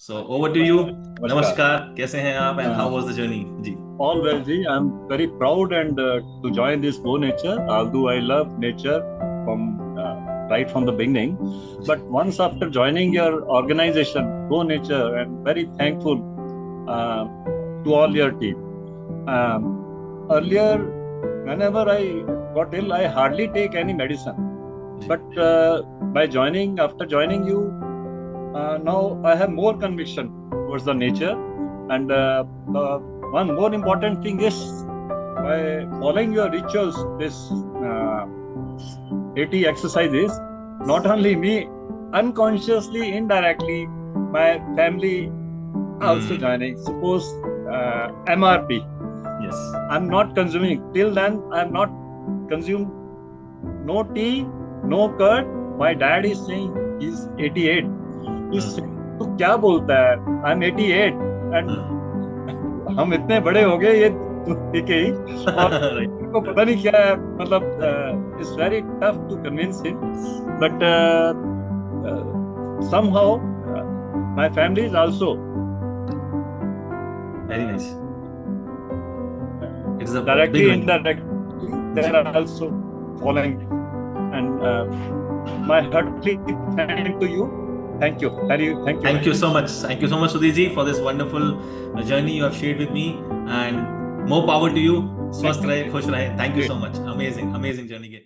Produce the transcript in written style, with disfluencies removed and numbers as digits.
So over to you. Namaskar. नमस्कार, कैसे हैं आप and how was the journey? Ji. All well, Ji. I'm very proud and to join this Go Nature, although I love nature from right from the beginning. But once after joining your organization, Go Nature, I'm very thankful to all your team. Earlier, whenever I got ill, I hardly take any medicine. But after joining you, now I have more conviction towards the nature. And one more important thing is, by following your rituals, this 80 exercises, not only me, unconsciously, indirectly, my family also joining. Suppose MRP. Yes. I'm not consuming. Till then, I'm not consumed no tea, no curd. My dad is saying he's 88. He's saying, तू क्या बोलता है? I'm 88 and हम इतने बड़े हो गए ये ठीक है और इनको पता नहीं क्या है मतलब it's very tough to convince him but somehow my family is also very nice. It's a directly big indirectly they are also following and my heartily thank to you. Thank you. Thank you so much. Thank you so much, Sudhir ji, for this wonderful journey you have shared with me, and more power to you. Swasth rahe, khush rahe. Thank you so much. Amazing journey.